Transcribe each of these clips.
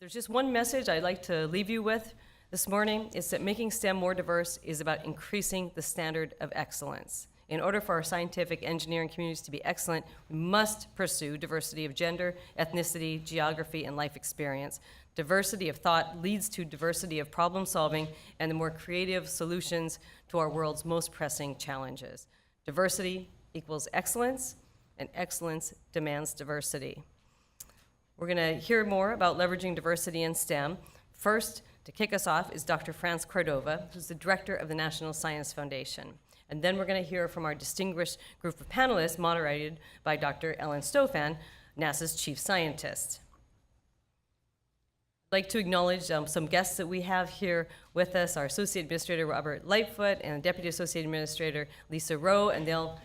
There's just one message I'd like to leave you with this morning. Is that making STEM more diverse is about increasing the standard of excellence. In order for our scientific engineering communities to be excellent, we must pursue diversity of gender, ethnicity, geography, and life experience. Diversity of thought leads to diversity of problem solving and the more creative solutions to our world's most pressing challenges. Diversity equals excellence, and excellence demands diversity. We're going to hear more about leveraging diversity in STEM. First, to kick us off is Dr. Franz Cordova, who's the director of the National Science Foundation. And then we're going to hear from our distinguished group of panelists, moderated by Dr. Ellen Stofan, NASA's chief scientist. I'd like to acknowledge some guests that we have here with us, our Associate Administrator Robert Lightfoot and Deputy Associate Administrator Lisa Rowe, and they'll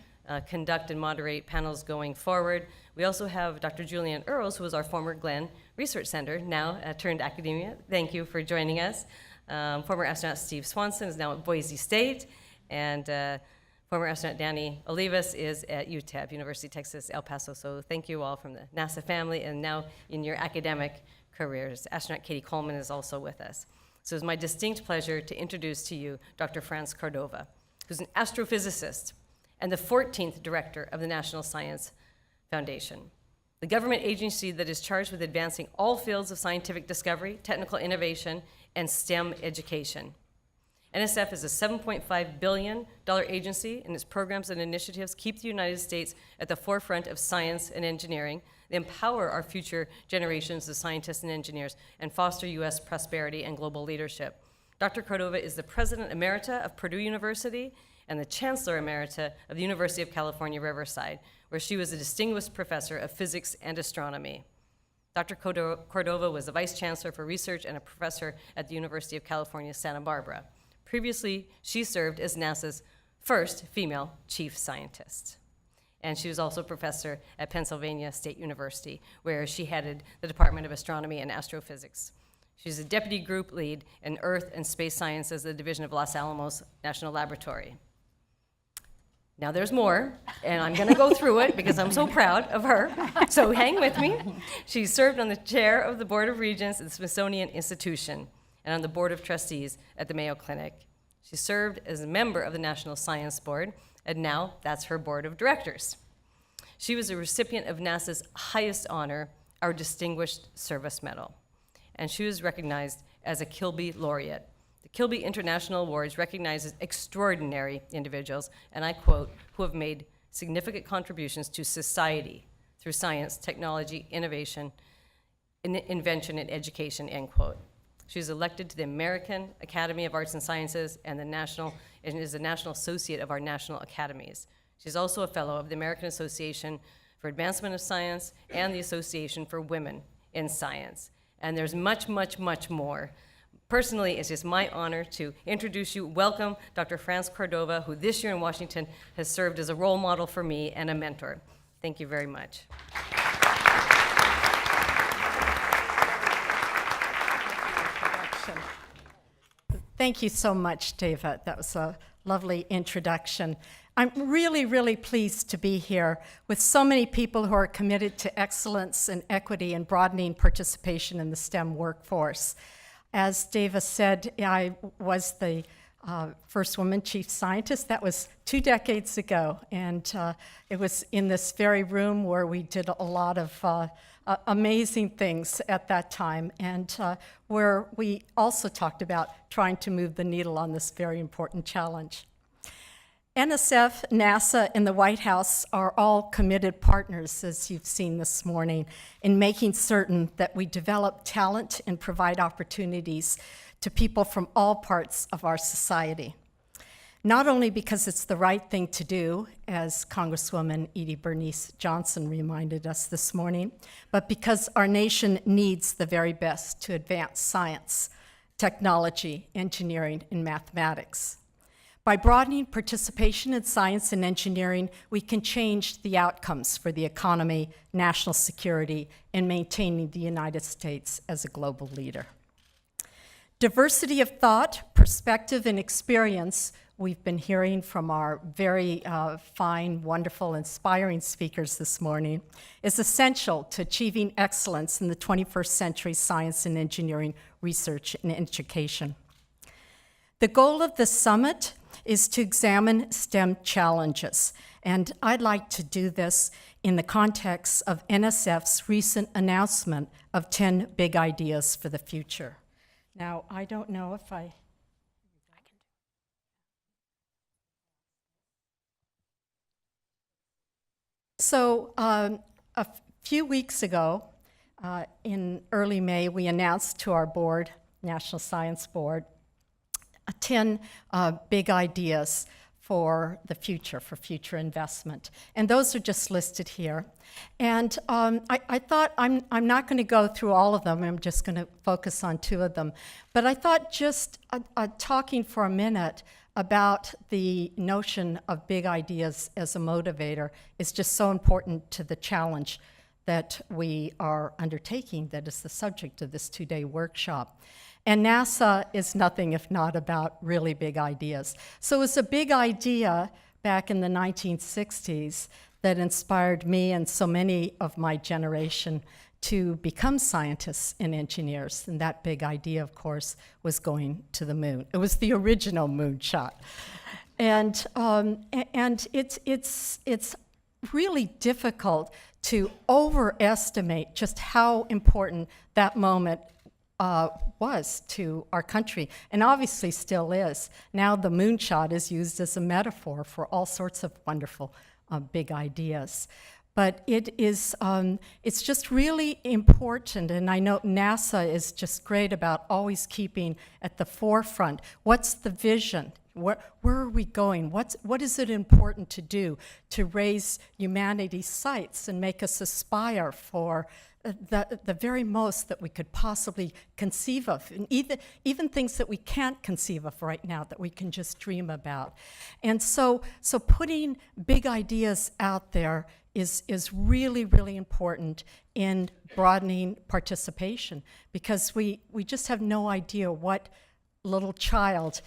conduct and moderate panels going forward. We also have Dr. Julianne Earls, who is our former Glenn Research Center, now turned academia. Thank you for joining us. Former astronaut Steve Swanson is now at Boise State, and former astronaut Danny Olivas is at UTEP, University of Texas, El Paso. So thank you all from the NASA family, and now in your academic careers. Astronaut Katie Coleman is also with us. So it's my distinct pleasure to introduce to you Dr. Franz Cordova, who's an astrophysicist and the 14th director of the National Science Foundation, the government agency that is charged with advancing all fields of scientific discovery, technical innovation, and STEM education. NSF is a $7.5 billion agency, and its programs and initiatives keep the United States at the forefront of science and engineering. They empower our future generations of scientists and engineers and foster U.S. prosperity and global leadership. Dr. Cordova is the President Emerita of Purdue University and the Chancellor Emerita of the University of California, Riverside, where she was a distinguished professor of physics and astronomy. Dr. Cordova was the Vice Chancellor for Research and a professor at the University of California, Santa Barbara. Previously, she served as NASA's first female chief scientist. And she was also a professor at Pennsylvania State University, where she headed the Department of Astronomy and Astrophysics. She's a deputy group lead in Earth and Space Sciences at the Division of Los Alamos National Laboratory. Now there's more, and I'm gonna go through it because I'm so proud of her, so hang with me. She served on the chair of the Board of Regents at the Smithsonian Institution and on the Board of Trustees at the Mayo Clinic. She served as a member of the National Science Board, and now that's her board of directors. She was a recipient of NASA's highest honor, our Distinguished Service Medal, and she was recognized as a Kilby Laureate. The Kilby International Awards recognizes extraordinary individuals, and I quote, who have made significant contributions to society through science, technology, innovation, invention, and education, end quote. She was elected to the American Academy of Arts and Sciences and is a National Associate of our National Academies. She's also a fellow of the American Association for Advancement of Science and the Association for Women in Science. And there's much, much, much more. Personally, it's just my honor to introduce you, welcome Dr. Franz Cordova, who this year in Washington has served as a role model for me and a mentor. Thank you very much. Thank you so much, David. That was a lovely introduction. I'm really, really pleased to be here with so many people who are committed to excellence and equity and broadening participation in the STEM workforce. As David said, I was the first woman chief scientist. That was 2 decades ago, and it was in this very room where we did a lot of amazing things at that time, and where we also talked about trying to move the needle on this very important challenge. NSF, NASA, and the White House are all committed partners, as you've seen this morning, in making certain that we develop talent and provide opportunities to people from all parts of our society. Not only because it's the right thing to do, as Congresswoman Edie Bernice Johnson reminded us this morning, but because our nation needs the very best to advance science, technology, engineering, and mathematics. By broadening participation in science and engineering, we can change the outcomes for the economy, national security, and maintaining the United States as a global leader. Diversity of thought, perspective, and experience, we've been hearing from our very fine, wonderful, inspiring speakers this morning, is essential to achieving excellence in the 21st century science and engineering research and education. The goal of the summit is to examine STEM challenges, and I'd like to do this in the context of NSF's recent announcement of 10 big ideas for the future. Now, I don't know if I can. So, a few weeks ago, in early May, we announced to our board, National Science Board, 10 big ideas for the future, for future investment. And those are just listed here. And I thought I'm not going to go through all of them. I'm just going to focus on 2 of them. But I thought just talking for a minute about the notion of big ideas as a motivator is just so important to the challenge that we are undertaking, that is the subject of this 2-day workshop. And NASA is nothing if not about really big ideas. So it was a big idea back in the 1960s that inspired me and so many of my generation to become scientists and engineers. And that big idea, of course, was going to the moon. It was the original moonshot. And it's really difficult to overestimate just how important that moment was to our country, and obviously still is. Now the moonshot is used as a metaphor for all sorts of wonderful big ideas. But it is, it's just really important, and I know NASA is just great about always keeping at the forefront. What's the vision? Where are we going? What is it important to do to raise humanity's sights and make us aspire for the very most that we could possibly conceive of, and even things that we can't conceive of right now that we can just dream about. And so putting big ideas out there is really, really important in broadening participation, because we just have no idea what little child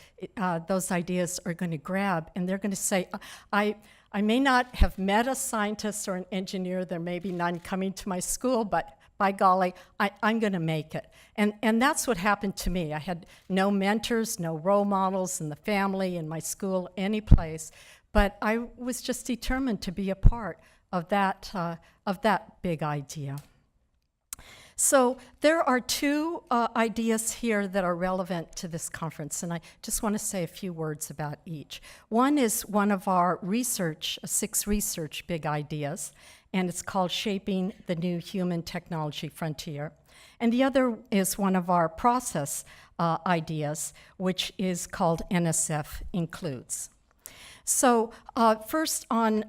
those ideas are going to grab, and they're going to say, I may not have met a scientist or an engineer, there may be none coming to my school, but by golly, I'm going to make it. And that's what happened to me. I had no mentors, no role models in the family, in my school, any place, but I was just determined to be a part of that big idea. So there are 2 ideas here that are relevant to this conference, and I just want to say a few words about each. One is one of our 6 research big ideas, and it's called Shaping the New Human Technology Frontier. And the other is one of our process ideas, which is called NSF Includes. So first on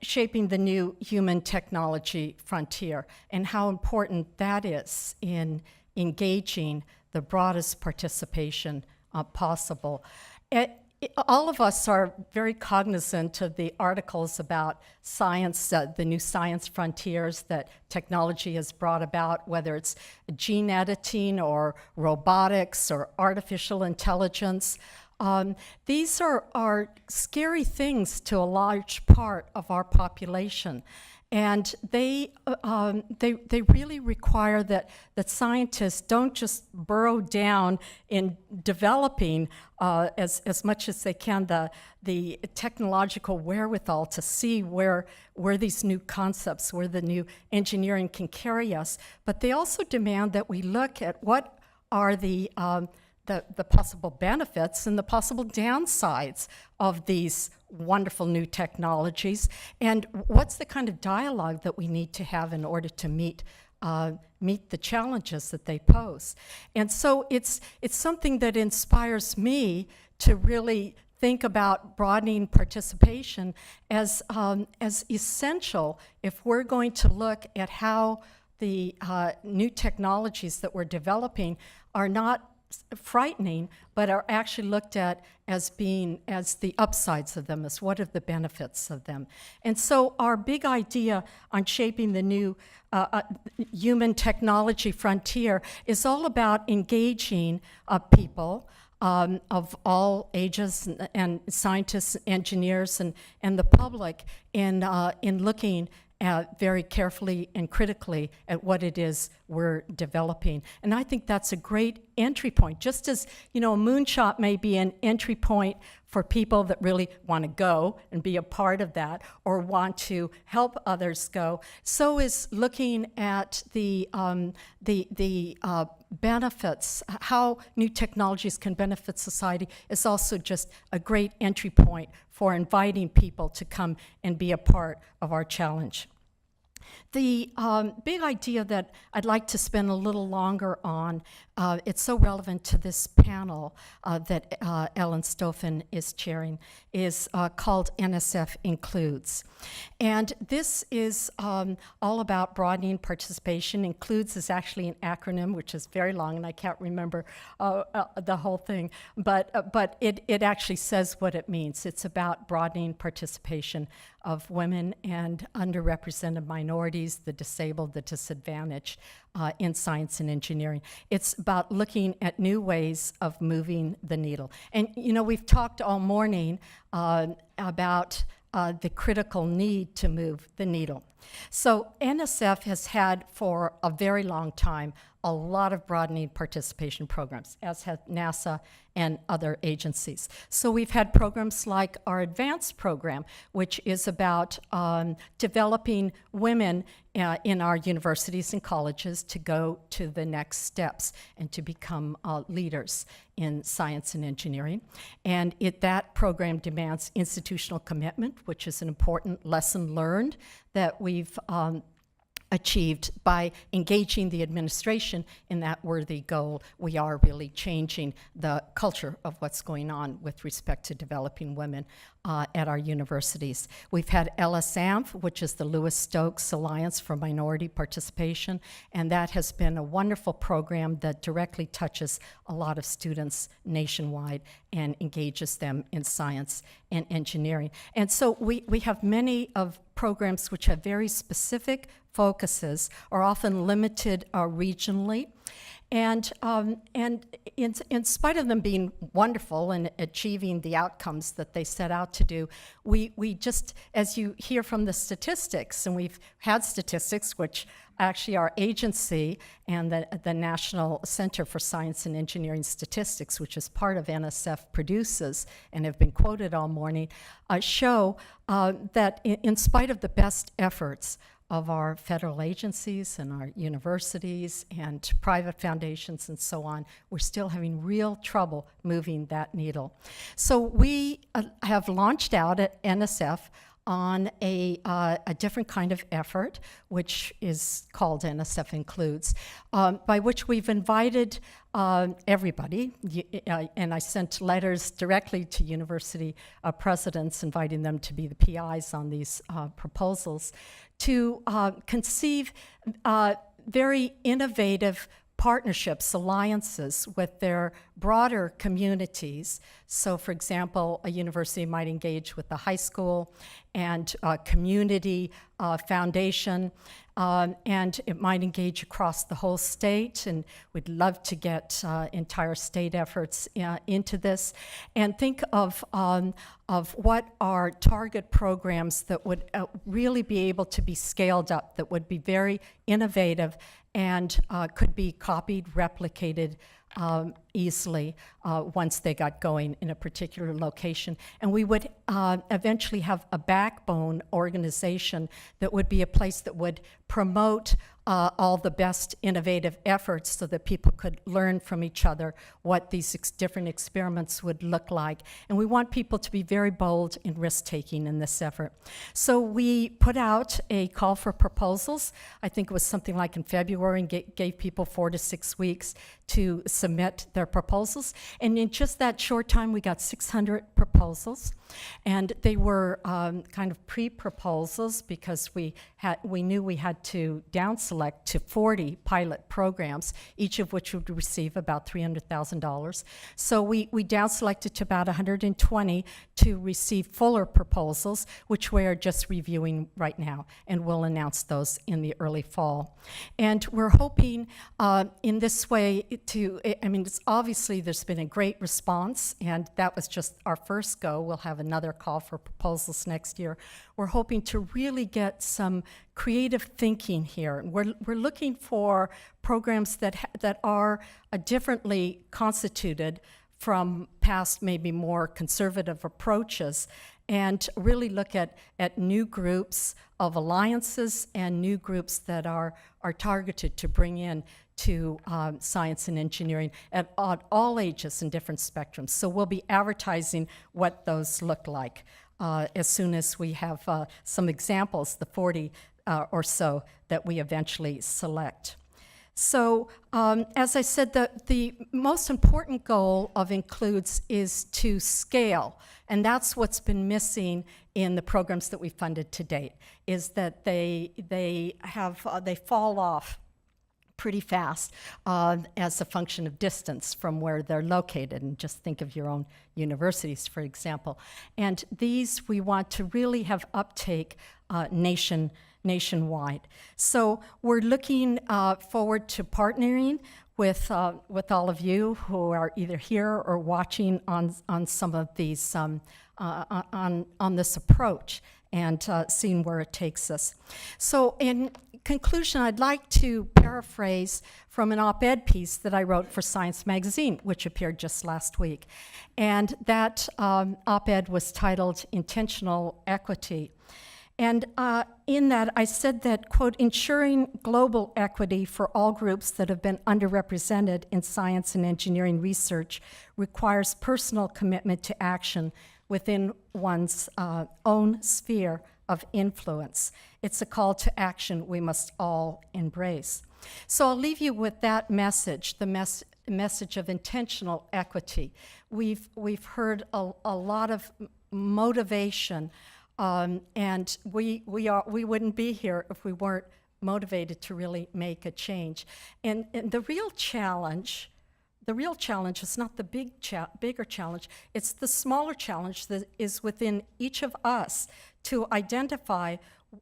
shaping the new human technology frontier and how important that is in engaging the broadest participation possible. All of us are very cognizant of the articles about science, the new science frontiers that technology has brought about, whether it's gene editing or robotics or artificial intelligence. These are scary things to a large part of our population, and they really require that scientists don't just burrow down in developing as much as they can the technological wherewithal to see where these new concepts, where the new engineering can carry us, but they also demand that we look at what are the possible benefits and the possible downsides of these wonderful new technologies, and what's the kind of dialogue that we need to have in order to meet the challenges that they pose. And so it's something that inspires me to really think about broadening participation as essential if we're going to look at how the new technologies that we're developing are not frightening, but are actually looked at as being as the upsides of them, as what are the benefits of them. And so our big idea on shaping the new human technology frontier is all about engaging people of all ages and scientists, engineers, and the public in looking very carefully and critically at what it is we're developing. And I think that's a great entry point. Just as, a moonshot may be an entry point for people that really want to go and be a part of that or want to help others go, so is looking at the benefits, how new technologies can benefit society, is also just a great entry point for inviting people to come and be a part of our challenge. The big idea that I'd like to spend a little longer on, it's so relevant to this panel that Ellen Stoffen is chairing, is called NSF Includes. And this is all about broadening participation. Includes is actually an acronym, which is very long, and I can't remember the whole thing, but it actually says what it means. It's about broadening participation of women and underrepresented minorities, the disabled, the disadvantaged in science and engineering. It's about looking at new ways of moving the needle. And we've talked all morning about the critical need to move the needle. So NSF has had for a very long time a lot of broadening participation programs, as have NASA and other agencies. So we've had programs like our advanced program, which is about developing women in our universities and colleges to go to the next steps and to become leaders in science and engineering. And that program demands institutional commitment, which is an important lesson learned that we've achieved by engaging the administration in that worthy goal. We are really changing the culture of what's going on with respect to developing women at our universities. We've had LSAMF, which is the Lewis Stokes Alliance for Minority Participation, and that has been a wonderful program that directly touches a lot of students nationwide and engages them in science and engineering. And so we have many of programs which have very specific focuses, are often limited regionally. And in spite of them being wonderful and achieving the outcomes that they set out to do, we just, as you hear from the statistics, and we've had statistics, which actually our agency and the National Center for Science and Engineering Statistics, which is part of NSF, produces and have been quoted all morning, show that in spite of the best efforts of our federal agencies and our universities and private foundations and so on, we're still having real trouble moving that needle. So we have launched out at NSF on a different kind of effort, which is called NSF Includes, by which we've invited everybody, and I sent letters directly to university presidents inviting them to be the PIs on these proposals, to conceive very innovative partnerships, alliances with their broader communities. So for example, a university might engage with the high school and a community foundation, and it might engage across the whole state, and we'd love to get entire state efforts into this, and think of what are target programs that would really be able to be scaled up, that would be very innovative and could be copied, replicated easily once they got going in a particular location. And we would eventually have a backbone organization that would be a place that would promote all the best innovative efforts so that people could learn from each other what these different experiments would look like. And we want people to be very bold in risk-taking in this effort. So we put out a call for proposals. I think it was something like in February, and gave people 4 to 6 weeks to submit their proposals. And in just that short time, we got 600 proposals. And they were kind of pre-proposals because we knew we had to down select select to 40 pilot programs, each of which would receive about $300,000. So we down selected to about 120 to receive fuller proposals, which we are just reviewing right now, and we'll announce those in the early fall. And we're hoping in this way it's obviously there's been a great response, and that was just our first go. We'll have another call for proposals next year. We're hoping to really get some creative thinking here. We're looking for programs that are differently constituted from past, maybe more conservative approaches, and really look at new groups of alliances and new groups that are targeted to bring in to science and engineering at all ages and different spectrums. So we'll be advertising what those look like as soon as we have some examples, the 40 or so that we eventually select. So as I said, the most important goal of Includes is to scale, and that's what's been missing in the programs that we funded to date, is that they fall off pretty fast as a function of distance from where they're located. And just think of your own universities, for example. And these we want to really have uptake nationwide. So we're looking forward to partnering with all of you who are either here or watching on some of these on this approach, and seeing where it takes us. So in conclusion, I'd like to paraphrase from an op-ed piece that I wrote for Science Magazine, which appeared just last week. And that op-ed was titled Intentional Equity. And in that, I said that, quote, ensuring global equity for all groups that have been underrepresented in science and engineering research requires personal commitment to action within one's own sphere of influence. It's a call to action we must all embrace. So I'll leave you with that message, the message of intentional equity. We've heard a lot of motivation, and we wouldn't be here if we weren't motivated to really make a change. And the real challenge is not the bigger challenge, it's the smaller challenge that is within each of us to identify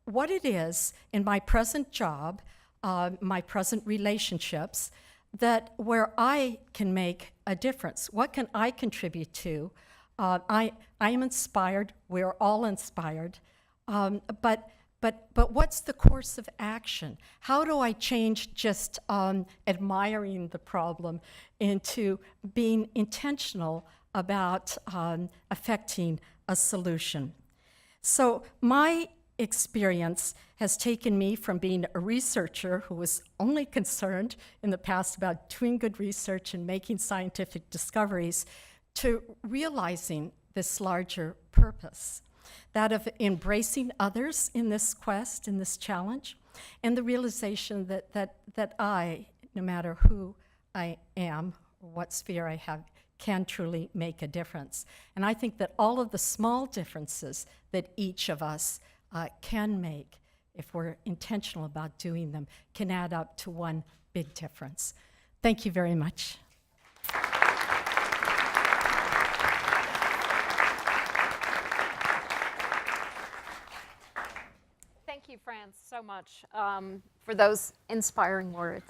what it is in my present job, my present relationships, that where I can make a difference. What can I contribute to? I am inspired, we're all inspired, but what's the course of action? How do I change just admiring the problem into being intentional about affecting a solution? So my experience has taken me from being a researcher who was only concerned in the past about doing good research and making scientific discoveries to realizing this larger purpose, that of embracing others in this quest, in this challenge, and the realization that I, no matter who I am or what sphere I have, can truly make a difference. And I think that all of the small differences that each of us can make, if we're intentional about doing them, can add up to one big difference. Thank you very much. Thank you, Franz, so much for those inspiring words.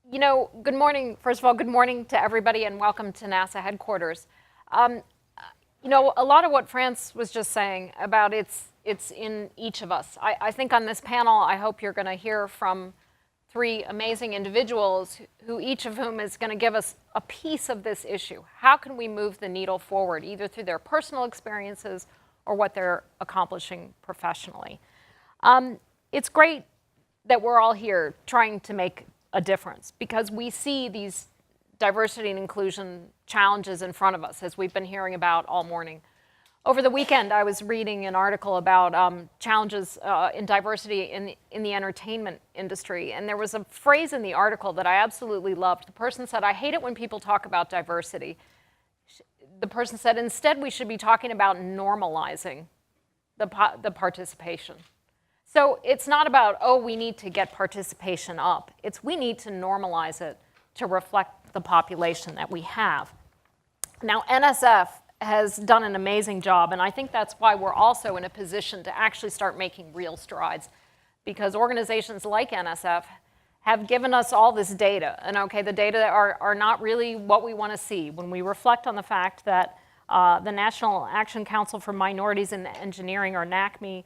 You know, good morning, first of all, good morning to everybody and welcome to NASA headquarters. You know, a lot of what Franz was just saying about it's in each of us. I think on this panel, I hope you're going to hear from three amazing individuals who each of whom is going to give us a piece of this issue. How can we move the needle forward, either through their personal experiences or what they're accomplishing professionally? It's great that we're all here trying to make a difference because we see these diversity and inclusion challenges in front of us, as we've been hearing about all morning. Over the weekend, I was reading an article about challenges in diversity in the entertainment industry, and there was a phrase in the article that I absolutely loved. The person said, "I hate it when people talk about diversity." The person said, "Instead, we should be talking about normalizing the participation." So it's not about, oh, we need to get participation up. It's we need to normalize it to reflect the population that we have. Now, NSF has done an amazing job, and I think that's why we're also in a position to actually start making real strides, because organizations like NSF have given us all this data. And okay, the data are not really what we want to see. When we reflect on the fact that the National Action Council for Minorities in Engineering, or NACME,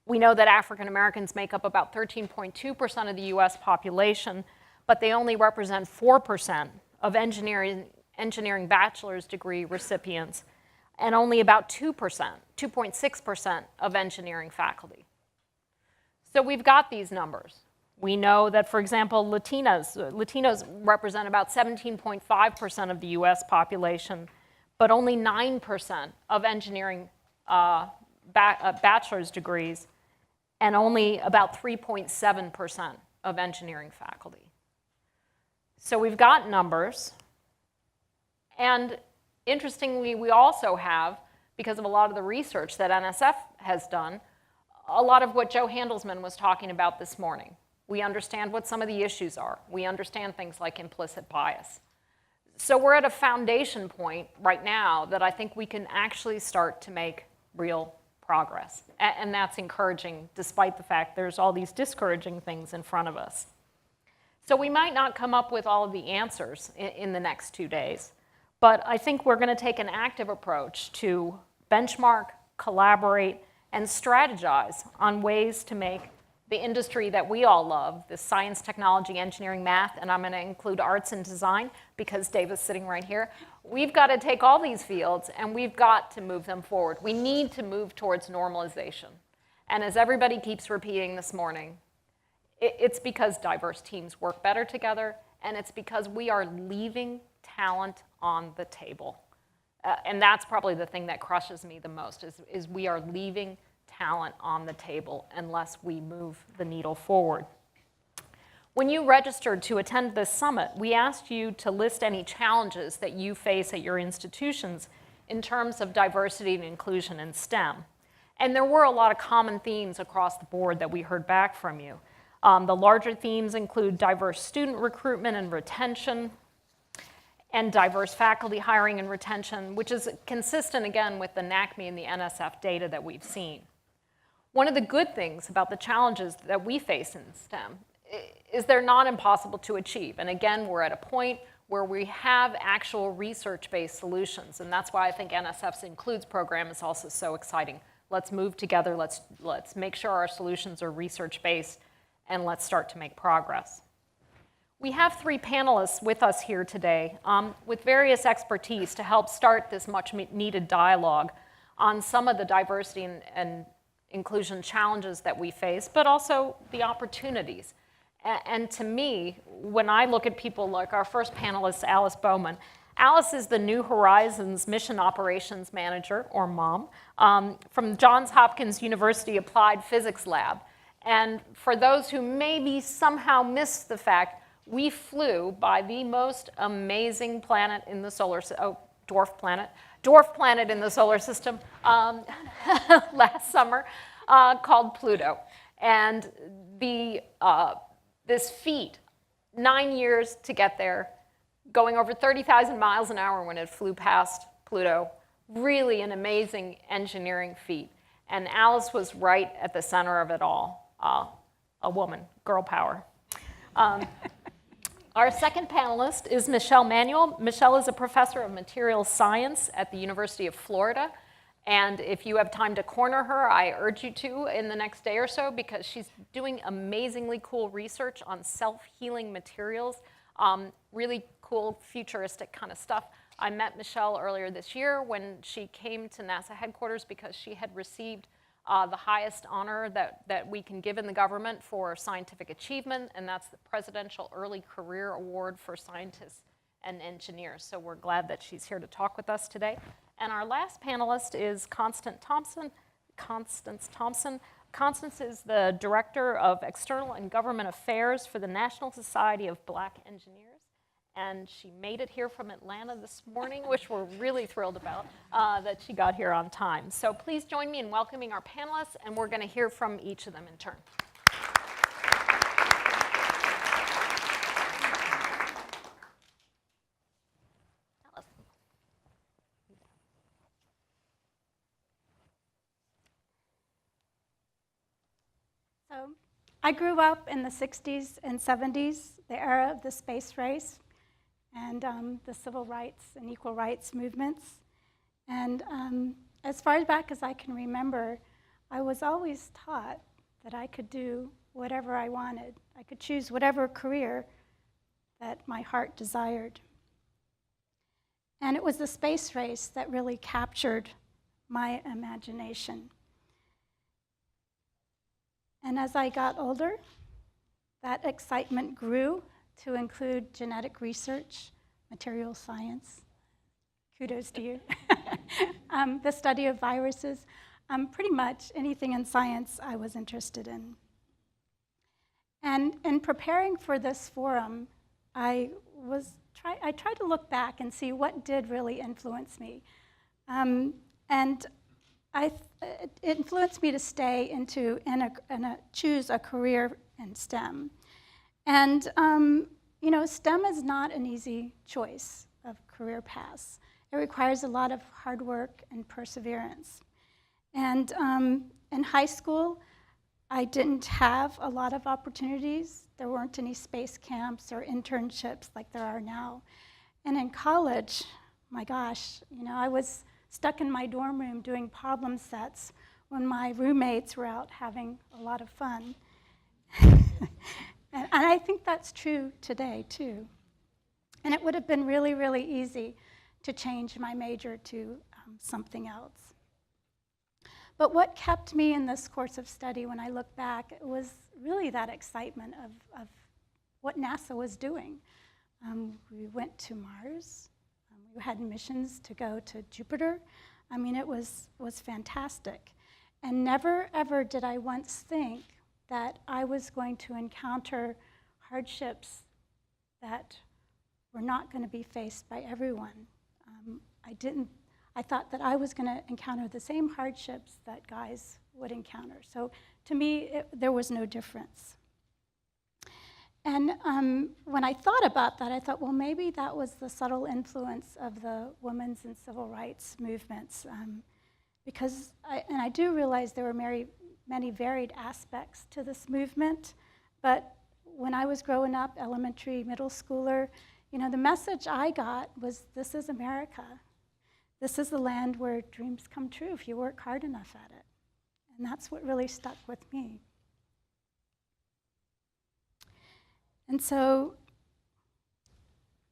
we know that African Americans make up about 13.2% of the US population, but they only represent 4% of engineering bachelor's degree recipients, and only about 2.6% of engineering faculty. So we've got these numbers. We know that, for example, Latinos represent about 17.5% of the US population, but only 9% of engineering bachelor's degrees, and only about 3.7% of engineering faculty. So we've got numbers. And interestingly, we also have, because of a lot of the research that NSF has done, a lot of what Joe Handelsman was talking about this morning. We understand what some of the issues are. We understand things like implicit bias. So we're at a foundation point right now that I think we can actually start to make real progress. And that's encouraging, despite the fact there's all these discouraging things in front of us. So we might not come up with all of the answers in the next 2 days, but I think we're going to take an active approach to benchmark, collaborate, and strategize on ways to make the industry that we all love, the science, technology, engineering, math, and I'm going to include arts and design because Dave is sitting right here. We've got to take all these fields and we've got to move them forward. We need to move towards normalization. And as everybody keeps repeating this morning, it's because diverse teams work better together, and it's because we are leaving talent on the table. And that's probably the thing that crushes me the most, is we are leaving talent on the table unless we move the needle forward. When you registered to attend this summit, we asked you to list any challenges that you face at your institutions in terms of diversity and inclusion in STEM. And there were a lot of common themes across the board that we heard back from you. The larger themes include diverse student recruitment and retention, and diverse faculty hiring and retention, which is consistent, again, with the NACME and the NSF data that we've seen. One of the good things about the challenges that we face in STEM is they're not impossible to achieve. And again, we're at a point where we have actual research-based solutions, and that's why I think NSF's Includes program is also so exciting. Let's move together, let's make sure our solutions are research-based, and let's start to make progress. We have 3 panelists with us here today with various expertise to help start this much needed dialogue on some of the diversity and inclusion challenges that we face, but also the opportunities. And to me, when I look at people like our first panelist, Alice Bowman, Alice is the New Horizons Mission Operations Manager, or MOM, from Johns Hopkins University Applied Physics Lab. And for those who maybe somehow missed the fact, we flew by the most amazing planet in the solar system, dwarf planet in the solar system last summer called Pluto. And this feat, 9 years to get there, going over 30,000 miles an hour when it flew past Pluto, really an amazing engineering feat. And Alice was right at the center of it all. A woman, girl power. Our second panelist is Michelle Manuel. Michelle is a professor of materials science at the University of Florida. And if you have time to corner her, I urge you to in the next day or so, because she's doing amazingly cool research on self-healing materials, really cool futuristic kind of stuff. I met Michelle earlier this year when she came to NASA headquarters because she had received the highest honor that we can give in the government for scientific achievement, and that's the Presidential Early Career Award for Scientists and Engineers. So we're glad that she's here to talk with us today. And our last panelist is Constance Thompson. Constance is the Director of External and Government Affairs for the National Society of Black Engineers. and she made it here from Atlanta this morning, which we're really thrilled about, that she got here on time. So please join me in welcoming our panelists, and we're going to hear from each of them in turn. So I grew up in the 60s and 70s, the era of the space race and the civil rights and equal rights movements. And as far back as I can remember, I was always taught that I could do whatever I wanted. I could choose whatever career that my heart desired. And it was the space race that really captured my imagination. And as I got older, that excitement grew to include genetic research, material science. Kudos to you. The study of viruses, pretty much anything in science I was interested in. And in preparing for this forum, I tried to look back and see what did really influence me. And it influenced me to stay choose a career in STEM. And STEM is not an easy choice of career paths. It requires a lot of hard work and perseverance. And in high school, I didn't have a lot of opportunities. There weren't any space camps or internships like there are now. And in college, my gosh, I was stuck in my dorm room doing problem sets when my roommates were out having a lot of fun. And I think that's true today, too. And it would have been really, really easy to change my major to something else. But what kept me in this course of study when I look back, it was really that excitement of what NASA was doing. We went to Mars. We had missions to go to Jupiter. I mean, it was fantastic. And never, ever did I once think that I was going to encounter hardships that were not going to be faced by everyone. I thought that I was going to encounter the same hardships that guys would encounter. So to me, there was no difference. And when I thought about that, I thought, well, maybe that was the subtle influence of the women's and civil rights movements. Because I do realize there were many varied aspects to this movement. But when I was growing up, elementary, middle schooler, the message I got was, this is America. This is the land where dreams come true if you work hard enough at it. And that's what really stuck with me. And so,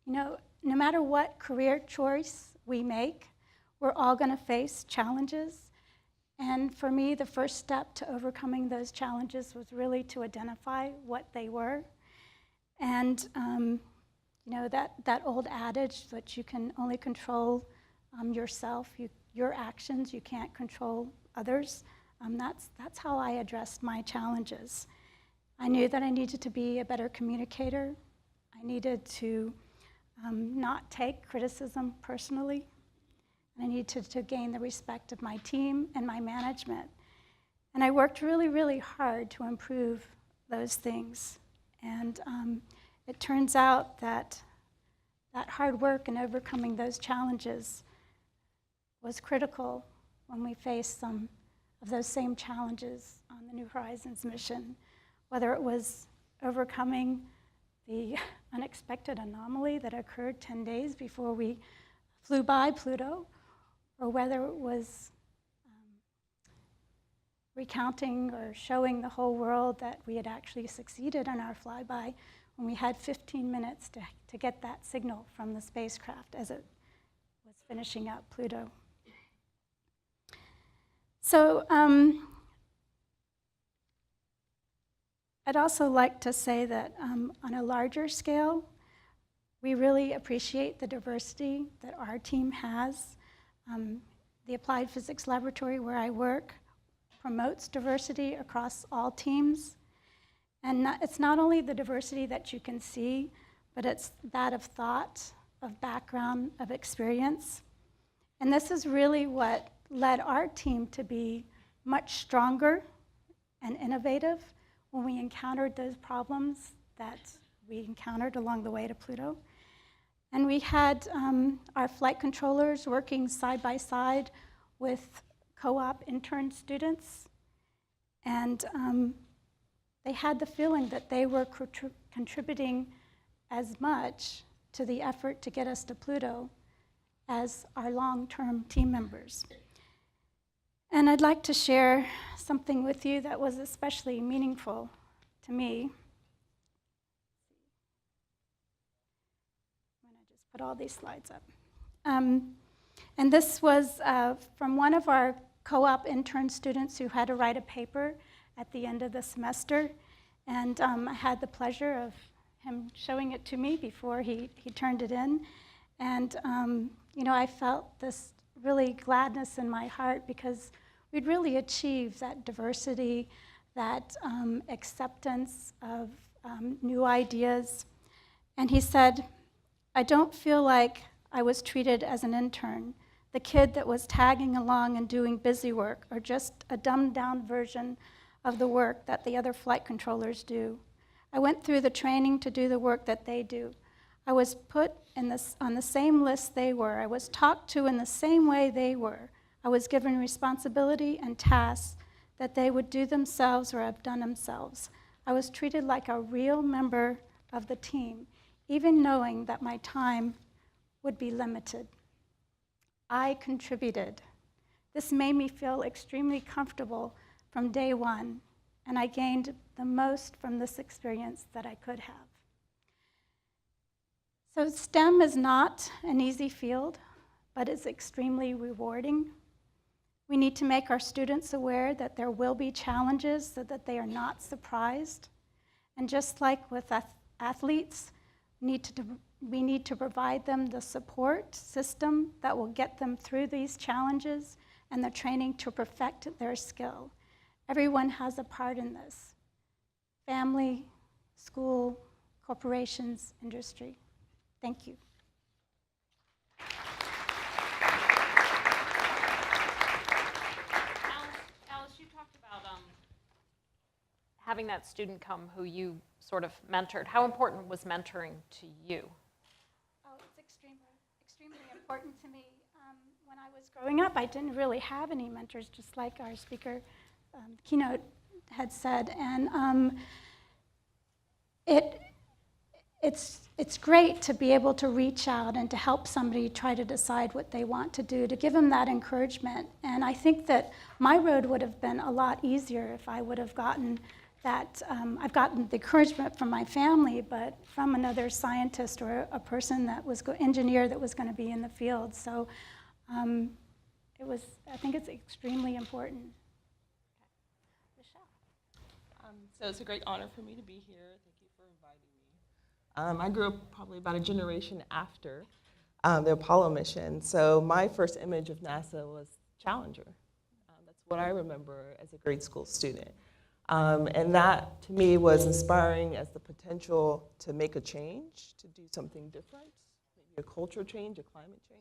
no matter what career choice we make, we're all going to face challenges. And for me, the first step to overcoming those challenges was really to identify what they were. And that old adage that you can only control yourself, your actions, you can't control others. That's how I addressed my challenges. I knew that I needed to be a better communicator. I needed to not take criticism personally. I needed to gain the respect of my team and my management. And I worked really, really hard to improve those things. And it turns out that hard work and overcoming those challenges was critical when we faced some of those same challenges on the New Horizons mission, whether it was overcoming the unexpected anomaly that occurred 10 days before we flew by Pluto, or whether it was recounting or showing the whole world that we had actually succeeded in our flyby when we had 15 minutes to get that signal from the spacecraft as it was finishing up Pluto. So I'd also like to say that on a larger scale, we really appreciate the diversity that our team has. The Applied Physics Laboratory where I work promotes diversity across all teams. And it's not only the diversity that you can see, but it's that of thought, of background, of experience. And this is really what led our team to be much stronger and innovative when we encountered those problems that we encountered along the way to Pluto. And we had our flight controllers working side by side with co-op intern students. And they had the feeling that they were contributing as much to the effort to get us to Pluto as our long-term team members. And I'd like to share something with you that was especially meaningful to me. I'm going to just put all these slides up. And this was from one of our co-op intern students who had to write a paper at the end of the semester. And I had the pleasure of him showing it to me before he turned it in. And I felt this really gladness in my heart because we'd really achieved that diversity, that acceptance of new ideas. And he said, "I don't feel like I was treated as an intern, the kid that was tagging along and doing busy work, or just a dumbed-down version of the work that the other flight controllers do. I went through the training to do the work that they do. I was put on the same list they were. I was talked to in the same way they were. I was given responsibility and tasks that they would do themselves or have done themselves. I was treated like a real member of the team, even knowing that my time would be limited. I contributed. This made me feel extremely comfortable from day one, and I gained the most from this experience that I could have." So STEM is not an easy field, but it's extremely rewarding. We need to make our students aware that there will be challenges so that they are not surprised. And just like with athletes, we need to provide them the support system that will get them through these challenges and the training to perfect their skill. Everyone has a part in this: family, school, corporations, industry. Thank you. Alice, you talked about having that student come who you sort of mentored. How important was mentoring to you? Oh, it's extremely important to me. When I was growing up, I didn't really have any mentors, just like our speaker keynote had said. And it's great to be able to reach out and to help somebody try to decide what they want to do, to give them that encouragement. And I think that my road would have been a lot easier if I would have gotten that. I've gotten the encouragement from my family, but from another scientist or a person that was engineer that was going to be in the field. So I think it's extremely important. So it's a great honor for me to be here. Thank you for inviting me. I grew up probably about a generation after the Apollo mission. So my first image of NASA was Challenger. That's what I remember as a grade school student. And that, to me, was inspiring as the potential to make a change, to do something different, maybe a culture change, a climate change.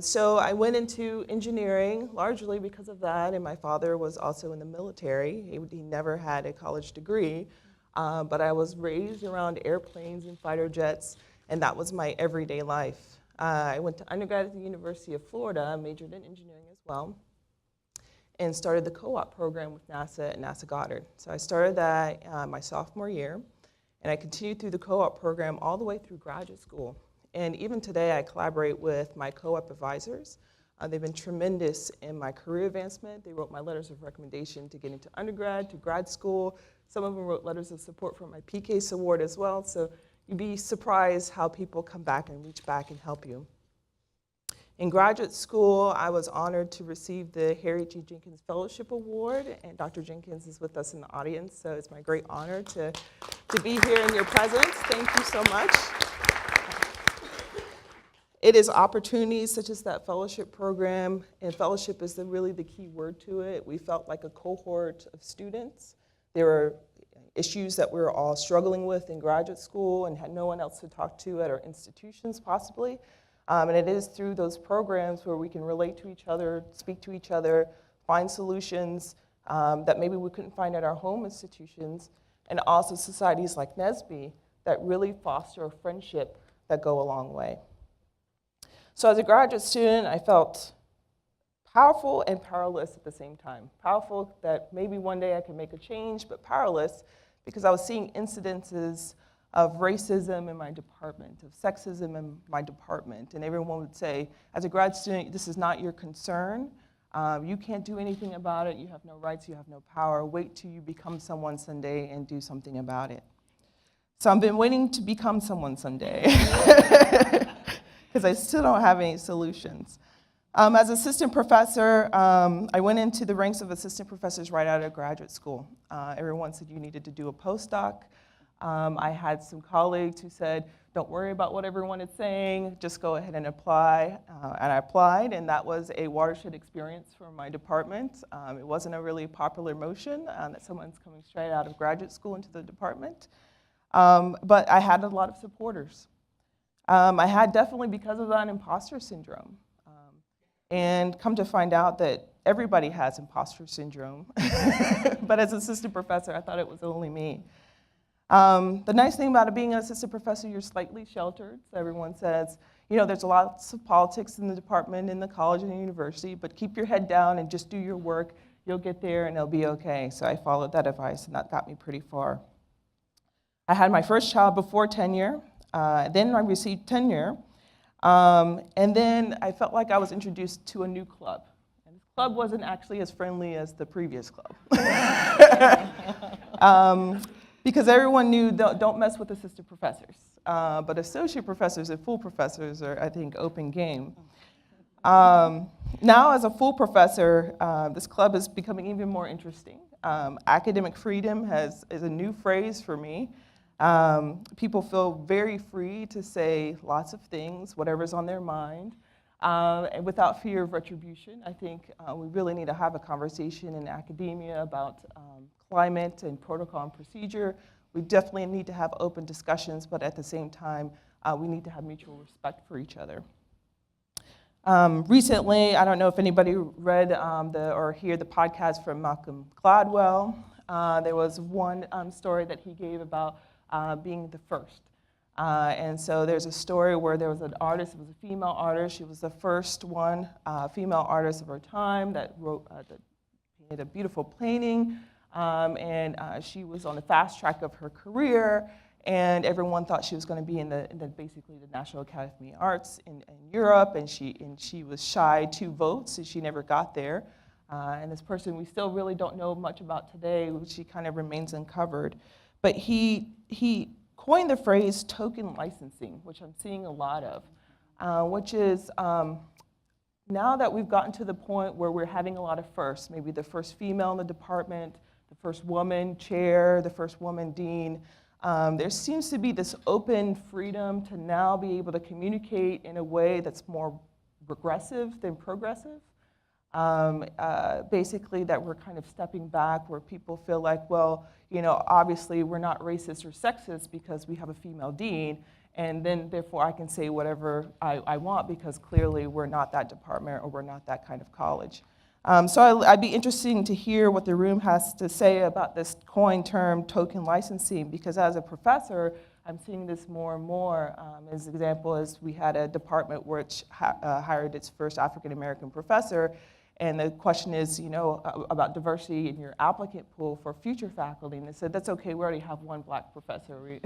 So I went into engineering largely because of that, and my father was also in the military. He never had a college degree, but I was raised around airplanes and fighter jets, and that was my everyday life. I went to undergrad at the University of Florida, majored in engineering as well, and started the co-op program with NASA at NASA Goddard. So I started that my sophomore year, and I continued through the co-op program all the way through graduate school. And even today, I collaborate with my co-op advisors. They've been tremendous in my career advancement. They wrote my letters of recommendation to get into undergrad, to grad school. Some of them wrote letters of support for my PCASE award as well. So you'd be surprised how people come back and reach back and help you. In graduate school, I was honored to receive the Harriet G. Jenkins Fellowship Award, and Dr. Jenkins is with us in the audience, so it's my great honor to be here in your presence. Thank you so much. It is opportunities such as that fellowship program, and fellowship is really the key word to it. We felt like a cohort of students. There were issues that we're all struggling with in graduate school and had no one else to talk to at our institutions possibly. And it is through those programs where we can relate to each other, speak to each other, find solutions that maybe we couldn't find at our home institutions, and also societies like NSBE that really foster a friendship that go a long way. So as a graduate student, I felt powerful and powerless at the same time. Powerful that maybe one day I could make a change, but powerless because I was seeing incidences of racism in my department, of sexism in my department. And everyone would say, as a grad student, this is not your concern. You can't do anything about it. You have no rights. You have no power. Wait till you become someone someday and do something about it. So I've been waiting to become someone someday because I still don't have any solutions. As assistant professor, I went into the ranks of assistant professors right out of graduate school. Everyone said you needed to do a postdoc. I had some colleagues who said, don't worry about what everyone is saying, just go ahead and apply. And I applied, and that was a watershed experience for my department. It wasn't a really popular motion that someone's coming straight out of graduate school into the department. But I had a lot of supporters. I had definitely, because of that, imposter syndrome. And come to find out that everybody has imposter syndrome. But as assistant professor, I thought it was only me. The nice thing about it being an assistant professor, you're slightly sheltered. So everyone says, you know, there's lots of politics in the department, in the college and the university, but keep your head down and just do your work. You'll get there and it'll be okay. So I followed that advice, and that got me pretty far. I had my first child before tenure. Then I received tenure. And then I felt like I was introduced to a new club. And this club wasn't actually as friendly as the previous club. Because everyone knew don't mess with assistant professors. But associate professors and full professors are, I think, open game. Now as a full professor, this club is becoming even more interesting. Academic freedom is a new phrase for me. People feel very free to say lots of things, whatever's on their mind, and without fear of retribution. I think we really need to have a conversation in academia about climate and protocol and procedure. We definitely need to have open discussions, but at the same time, we need to have mutual respect for each other. Recently, I don't know if anybody read or hear the podcast from Malcolm Gladwell. There was one story that he gave about being the first. And so there's a story where there was an artist, it was a female artist, she was the first one, female artist of her time that painted a beautiful painting, and she was on the fast track of her career, and everyone thought she was going to be in basically the National Academy of Arts in Europe, and she was shy 2 votes, and she never got there. And this person we still really don't know much about today, she kind of remains uncovered. But he coined the phrase token licensing, which I'm seeing a lot of, which is now that we've gotten to the point where we're having a lot of firsts, maybe the first female in the department, the first woman chair, the first woman dean, there seems to be this open freedom to now be able to communicate in a way that's more regressive than progressive. Basically that we're kind of stepping back where people feel like, well, you know, obviously we're not racist or sexist because we have a female dean, and then therefore I can say whatever I want because clearly we're not that department or we're not that kind of college. So I'd be interested to hear what the room has to say about this coined term, token licensing, because as a professor, I'm seeing this more and more. As an example, as we had a department which hired its first African-American professor, and the question is, you know, about diversity in your applicant pool for future faculty, and they said, that's okay, we already have 1 black professor.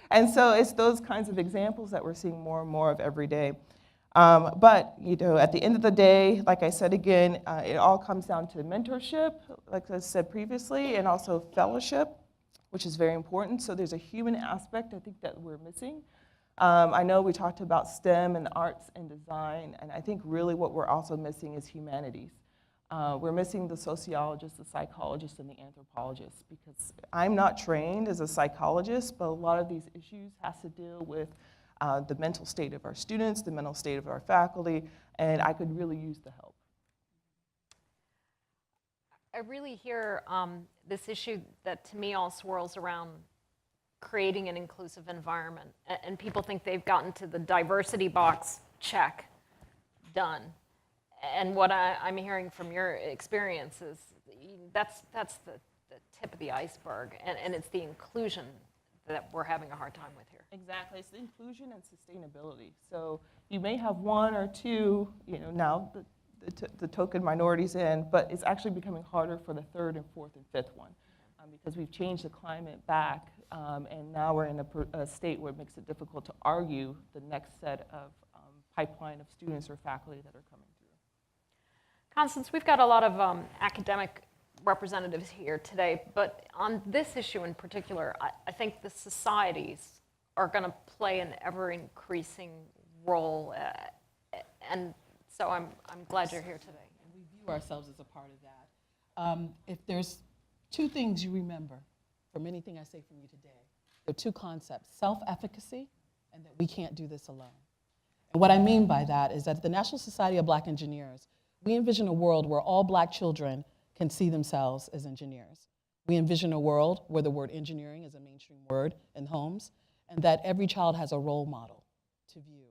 And so it's those kinds of examples that we're seeing more and more of every day. But, you know, at the end of the day, like I said again, it all comes down to mentorship, like I said previously, and also fellowship, which is very important. So there's a human aspect I think that we're missing. I know we talked about STEM and the arts and design, and I think really what we're also missing is humanities. We're missing the sociologists, the psychologists, and the anthropologists, because I'm not trained as a psychologist, but a lot of these issues has to deal with the mental state of our students, the mental state of our faculty, and I could really use the help. I really hear this issue that to me all swirls around creating an inclusive environment. And people think they've gotten to the diversity box, check, done. And what I'm hearing from your experience is that's the tip of the iceberg. And it's the inclusion that we're having a hard time with here. Exactly, it's the inclusion and sustainability. So you may have one or two, now the token minorities in, but it's actually becoming harder for the third and fourth and fifth one because we've changed the climate back, and now we're in a state where it makes it difficult to argue the next set of pipeline of students or faculty that are coming through. Constance, we've got a lot of academic representatives here today, but on this issue in particular, I think the societies are going to play an ever-increasing role, and so I'm glad you're here today. And we view ourselves as a part of that. If there's two things you remember from anything I say from you today, there are two concepts: self-efficacy and that we can't do this alone. And what I mean by that is that at the National Society of Black Engineers, we envision a world where all Black children can see themselves as engineers. We envision a world where the word engineering is a mainstream word in homes, and that every child has a role model to view.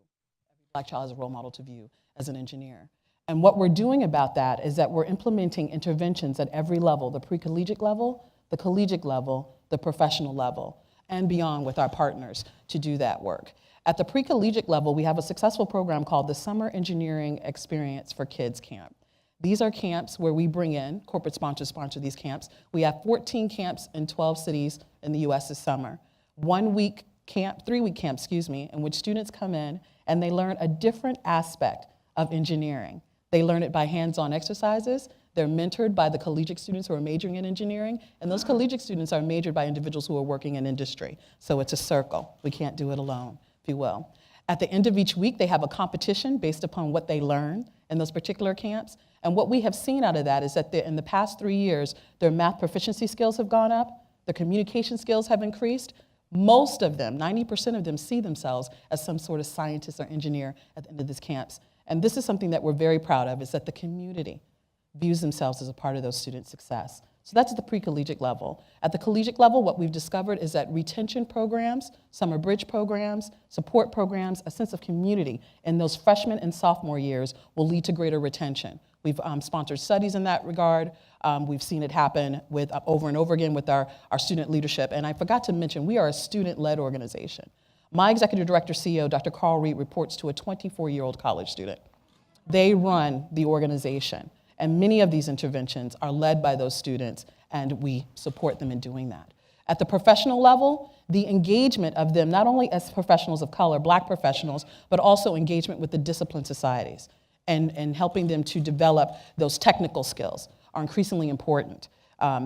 Every Black child has a role model to view as an engineer. And what we're doing about that is that we're implementing interventions at every level: the pre-collegiate level, the collegiate level, the professional level, and beyond with our partners to do that work. At the pre-collegiate level, we have a successful program called the Summer Engineering Experience for Kids Camp. These are camps where we bring in, corporate sponsors sponsor these camps. We have 14 camps in 12 cities in the US this summer. 3-week camp, in which students come in and they learn a different aspect of engineering. They learn it by hands-on exercises. They're mentored by the collegiate students who are majoring in engineering, and those collegiate students are majored by individuals who are working in industry. So it's a circle. We can't do it alone, if you will. At the end of each week, they have a competition based upon what they learn in those particular camps. And what we have seen out of that is that in the past 3 years, their math proficiency skills have gone up, their communication skills have increased. Most of them, 90% of them, see themselves as some sort of scientist or engineer at the end of these camps. And this is something that we're very proud of, is that the community views themselves as a part of those students' success. So that's at the pre-collegiate level. At the collegiate level, what we've discovered is that retention programs, summer bridge programs, support programs, a sense of community in those freshman and sophomore years will lead to greater retention. We've sponsored studies in that regard. We've seen it happen with over and over again with our student leadership. And I forgot to mention, we are a student-led organization. My executive director, CEO, Dr. Carl Reed, reports to a 24-year-old college student. They run the organization. And many of these interventions are led by those students, and we support them in doing that. At the professional level, the engagement of them, not only as professionals of color, Black professionals, but also engagement with the discipline societies and helping them to develop those technical skills are increasingly important.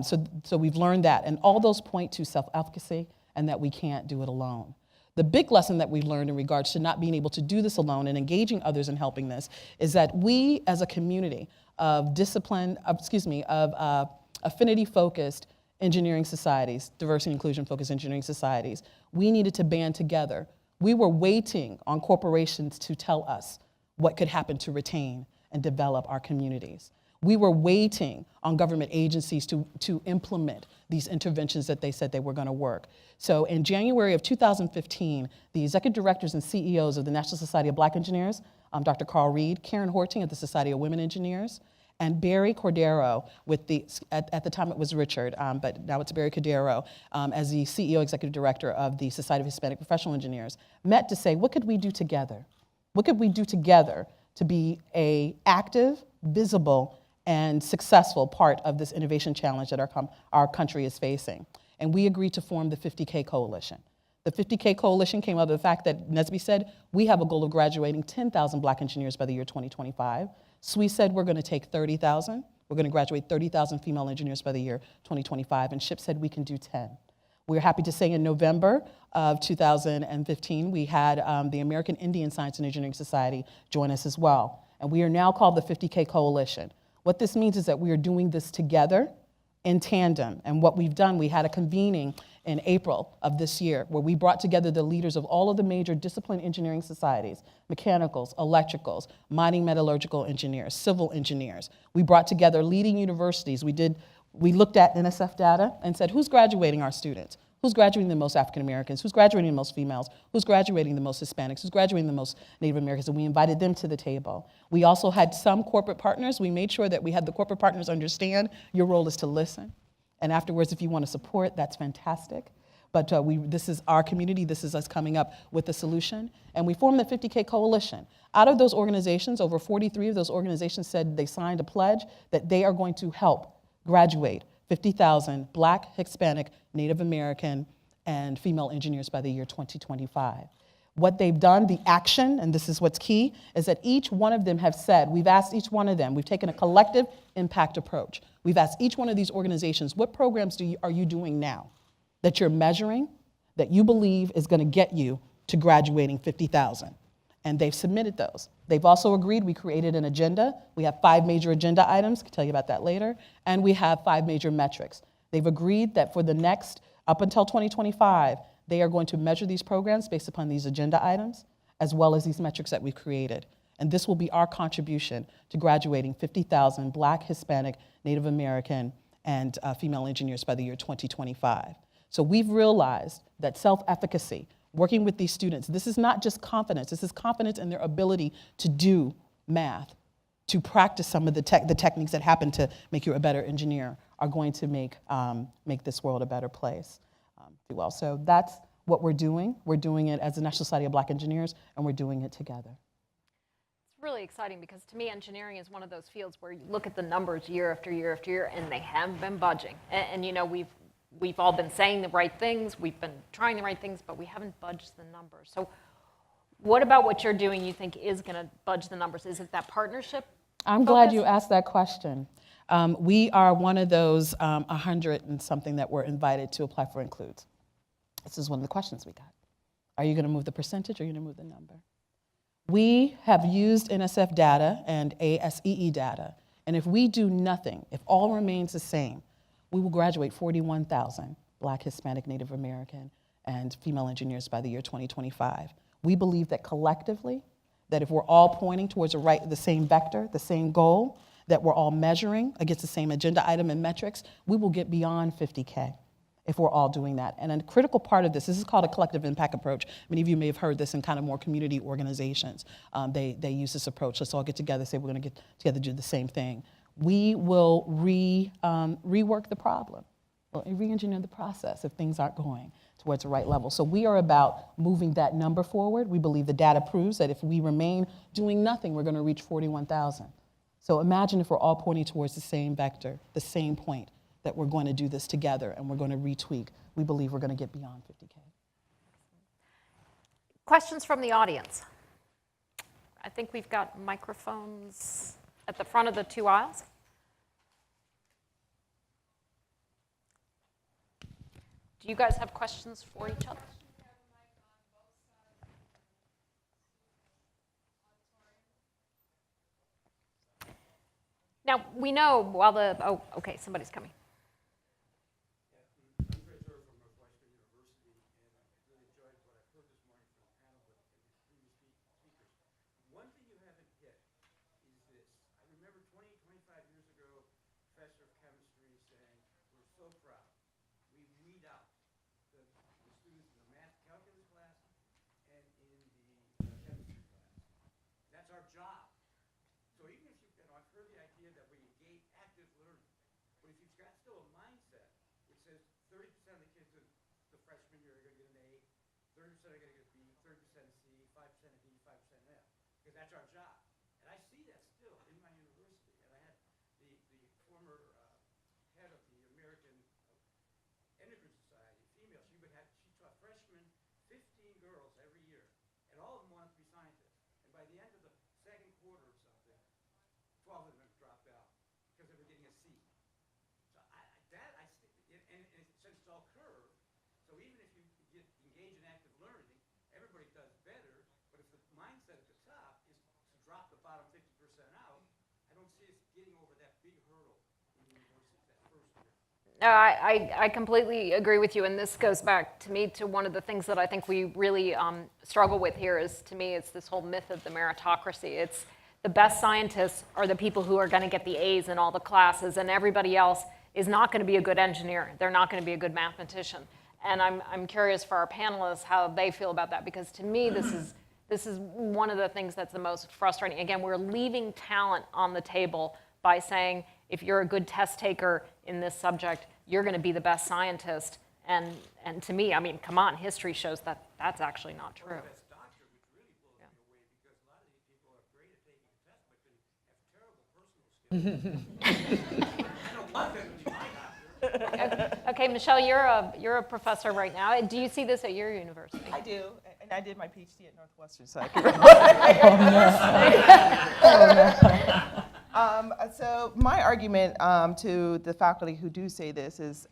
So we've learned that, and all those point to self-efficacy and that we can't do it alone. The big lesson that we've learned in regards to not being able to do this alone and engaging others in helping this is that we as a community of affinity-focused engineering societies, diversity and inclusion-focused engineering societies, we needed to band together. We were waiting on corporations to tell us what could happen to retain and develop our communities. We were waiting on government agencies to implement these interventions that they said they were going to work. So in January of 2015, the executive directors and CEOs of the National Society of Black Engineers, Dr. Carl Reed, Karen Horting at the Society of Women Engineers, and Barry Cordero with at the time it was Richard, but now it's Barry Cordero, as the CEO executive director of the Society of Hispanic Professional Engineers, met to say, what could we do together? What could we do together to be an active, visible, and successful part of this innovation challenge that our country is facing? And we agreed to form the 50K Coalition. The 50K Coalition came out of the fact that NSBE said, we have a goal of graduating 10,000 Black engineers by the year 2025. SWE said we're going to take 30,000. We're going to graduate 30,000 female engineers by the year 2025. And SHIP said we can do 10. We're happy to say in November of 2015, we had the American Indian Science and Engineering Society join us as well. And we are now called the 50K Coalition. What this means is that we are doing this together in tandem. And what we've done, we had a convening in April of this year, where we brought together the leaders of all of the major discipline engineering societies, mechanicals, electricals, mining metallurgical engineers, civil engineers. We brought together leading universities. We looked at NSF data and said, who's graduating our students? Who's graduating the most African Americans? Who's graduating the most females? Who's graduating the most Hispanics? Who's graduating the most Native Americans? And we invited them to the table. We also had some corporate partners. We made sure that we had the corporate partners understand your role is to listen. And afterwards, if you want to support, that's fantastic. But this is our community. This is us coming up with a solution. And we formed the 50K Coalition. Out of those organizations, over 43 of those organizations said they signed a pledge that they are going to help graduate 50,000 Black, Hispanic, Native American, and female engineers by the year 2025. What they've done, the action, and this is what's key, is that each one of them have said, we've asked each one of them, we've taken a collective impact approach. We've asked each one of these organizations, what programs are you doing now that you're measuring, that you believe is gonna get you to graduating 50,000? And they've submitted those. They've also agreed, we created an agenda. We have 5 major agenda items, I can tell you about that later, and we have 5 major metrics. They've agreed that for the next, up until 2025, they are going to measure these programs based upon these agenda items, as well as these metrics that we've created. And this will be our contribution to graduating 50,000 Black, Hispanic, Native American, and female engineers by the year 2025. So we've realized that self-efficacy, working with these students, this is not just confidence, this is confidence in their ability to do math, to practice some of the techniques that happen to make you a better engineer, are going to make this world a better place. Well, so that's what we're doing. We're doing it as the National Society of Black Engineers, and we're doing it together. It's really exciting because to me, engineering is one of those fields where you look at the numbers year after year after year, and they haven't been budging. And you know, we've all been saying the right things, we've been trying the right things, but we haven't budged the numbers. So what about what you're doing you think is going to budge the numbers? Is it that partnership? I'm glad you asked that question. We are one of those 100 and something that were invited to apply for Includes. This is one of the questions we got. Are you going to move the percentage or are you going to move the number? We have used NSF data and ASEE data, and if we do nothing, if all remains the same, we will graduate 41,000 Black, Hispanic, Native American, and female engineers by the year 2025. We believe that collectively, that if we're all pointing towards the same vector, the same goal, that we're all measuring against the same agenda item and metrics, we will get beyond 50K if we're all doing that. And a critical part of this is called a collective impact approach. Many of you may have heard this in kind of more community organizations. They use this approach. Let's all get together, say we're gonna get together to do the same thing. We will rework the problem, we'll re-engineer the process if things aren't going towards the right level. So we are about moving that number forward. We believe the data proves that if we remain doing nothing, we're gonna reach 41,000. So imagine if we're all pointing towards the same vector, the same point, that we're going to do this together and we're going to retweak. We believe we're going to get beyond 50K. Questions from the audience? I think we've got microphones at the front of the 2 aisles. Do you guys have questions for each other? Now, we know while the, oh, okay, somebody's coming. No, I completely agree with you, and this goes back to me to one of the things that I think we really struggle with here is, to me, it's this whole myth of the meritocracy. It's the best scientists are the people who are going to get the A's in all the classes, and everybody else is not going to be a good engineer. They're not going to be a good mathematician. And I'm curious for our panelists how they feel about that, because to me, this is one of the things that's the most frustrating. Again, we're leaving talent on the table by saying, if you're a good test taker in this subject, you're going to be the best scientist. And to me, I mean, come on, history shows that that's actually not true. Okay, Michelle, you're a professor right now. Do you see this at your university? I do, and I did my PhD at Northwestern, so I can. So my argument to the faculty who do say this is,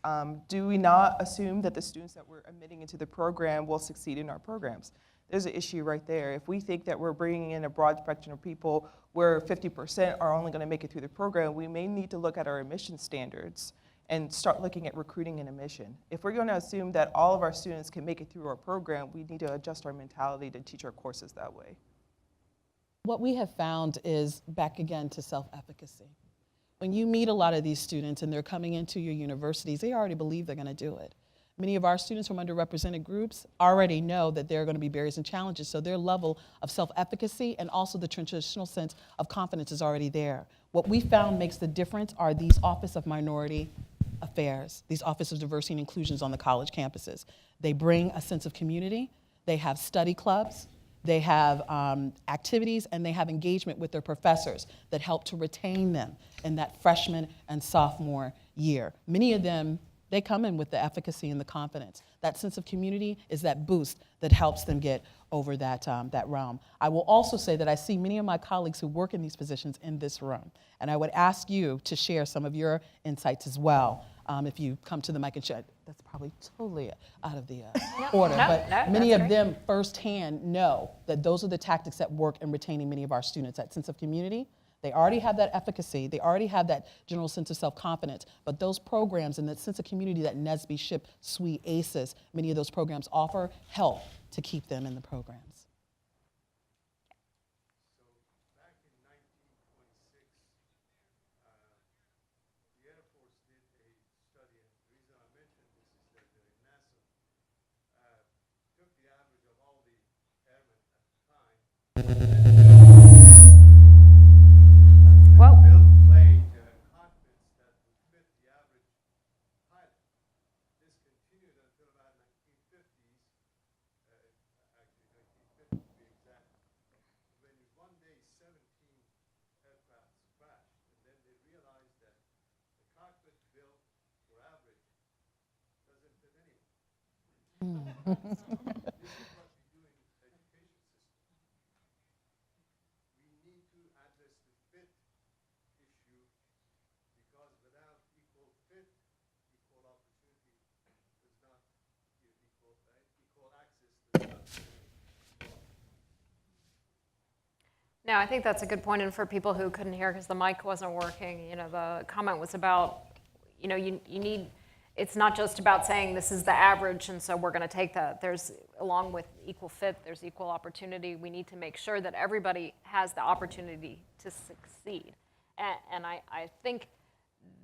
do we not assume that the students that we're admitting into the program will succeed in our programs? There's an issue right there. If we think that we're bringing in a broad spectrum of people where 50% are only going to make it through the program, we may need to look at our admission standards and start looking at recruiting and admission. If we're going to assume that all of our students can make it through our program, we need to adjust our mentality to teach our courses that way. What we have found is, back again to self-efficacy. When you meet a lot of these students and they're coming into your universities, they already believe they're going to do it. Many of our students from underrepresented groups already know that there are going to be barriers and challenges, so their level of self-efficacy and also the traditional sense of confidence is already there. What we found makes the difference are these Office of Minority Affairs, these Office of Diversity and Inclusions on the college campuses. They bring a sense of community, they have study clubs, they have activities, and they have engagement with their professors that help to retain them in that freshman and sophomore year. Many of them, they come in with the efficacy and the confidence. That sense of community is that boost that helps them get over that realm. I will also say that I see many of my colleagues who work in these positions in this room, and I would ask you to share some of your insights as well. If you come to the mic and share, that's probably totally out of the order, but many of them firsthand know that those are the tactics that work in retaining many of our students, that sense of community. They already have that efficacy, they already have that general sense of self-confidence, but those programs and that sense of community that NSBE, SHIP, SWE, ACES, many of those programs offer help to keep them in the programs. No, I think that's a good point, and for people who couldn't hear because the mic wasn't working, you know, the comment was about, you know, you need, it's not just about saying this is the average and so we're going to take that. There's, along with equal fit, there's equal opportunity. We need to make sure that everybody has the opportunity to succeed. And I think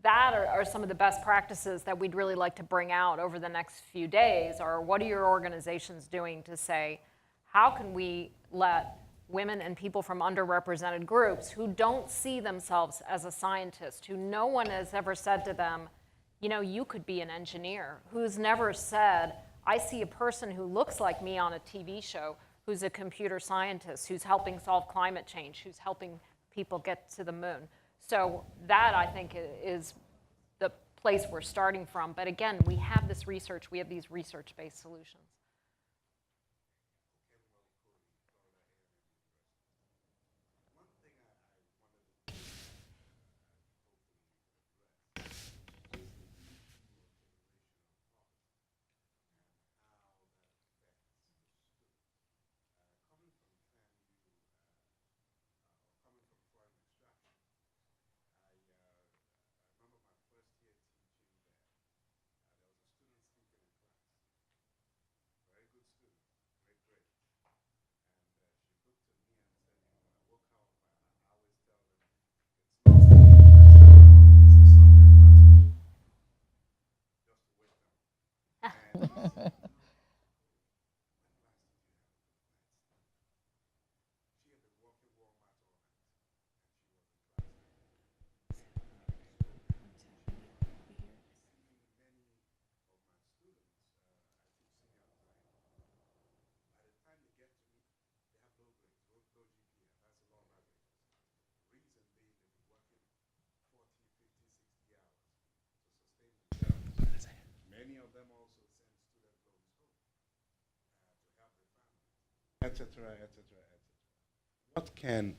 that are some of the best practices that we'd really like to bring out over the next few days, or what are your organizations doing to say, how can we let women and people from underrepresented groups who don't see themselves as a scientist, who no one has ever said to them, you know, you could be an engineer, who's never said, I see a person who looks like me on a TV show, who's a computer scientist, who's helping solve climate change, who's helping people get to the moon. So that, I think, is the place we're starting from. But again, we have this research, we have these research-based solutions. etc., etc. What can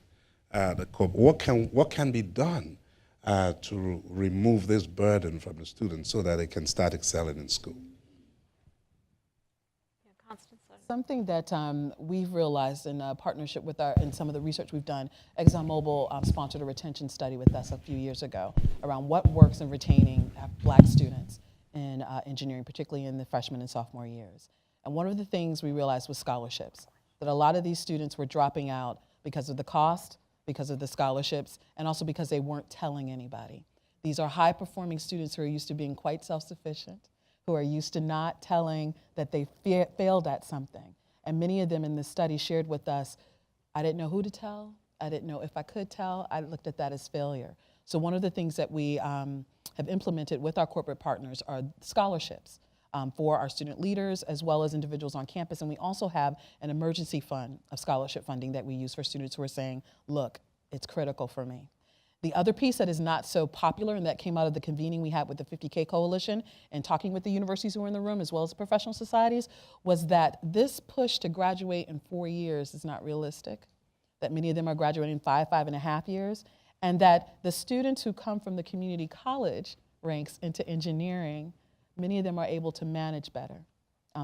what can be done to remove this burden from the students so that they can start excelling in school? Constance. Something that we've realized in partnership with in some of the research we've done, ExxonMobil sponsored a retention study with us a few years ago around what works in retaining Black students in engineering, particularly in the freshman and sophomore years. And one of the things we realized was scholarships, that a lot of these students were dropping out because of the cost, because of the scholarships, and also because they weren't telling anybody. These are high-performing students who are used to being quite self-sufficient, who are used to not telling that they failed at something. And many of them in this study shared with us, I didn't know who to tell, I didn't know if I could tell, I looked at that as failure. So one of the things that we have implemented with our corporate partners are scholarships for our student leaders as well as individuals on campus. And we also have an emergency fund of scholarship funding that we use for students who are saying, look, it's critical for me. The other piece that is not so popular and that came out of the convening we had with the 50K Coalition and talking with the universities who were in the room as well as the professional societies was that this push to graduate in 4 years is not realistic, that many of them are graduating in 5.5 years, and that the students who come from the community college ranks into engineering, many of them are able to manage better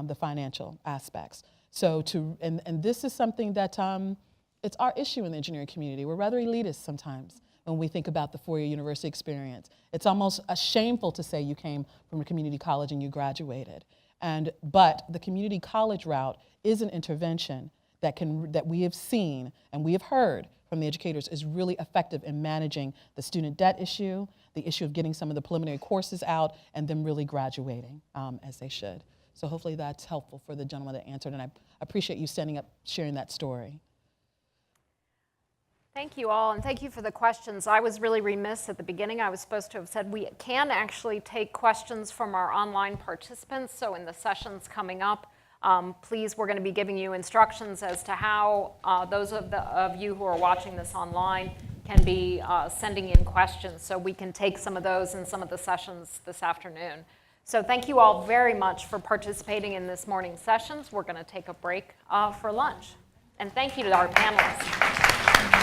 the financial aspects. So and this is something that it's our issue in the engineering community. We're rather elitist sometimes when we think about the four-year university experience. It's almost shameful to say you came from a community college and you graduated. But the community college route is an intervention that we have seen and we have heard from the educators is really effective in managing the student debt issue, the issue of getting some of the preliminary courses out, and them really graduating as they should. So hopefully that's helpful for the gentleman that answered, and I appreciate you standing up, sharing that story. Thank you all, and thank you for the questions. I was really remiss at the beginning. I was supposed to have said we can actually take questions from our online participants, so in the sessions coming up, please, we're going to be giving you instructions as to how those of you who are watching this online can be sending in questions, so we can take some of those in some of the sessions this afternoon. So thank you all very much for participating in this morning's sessions. We're going to take a break for lunch. And thank you to our panelists.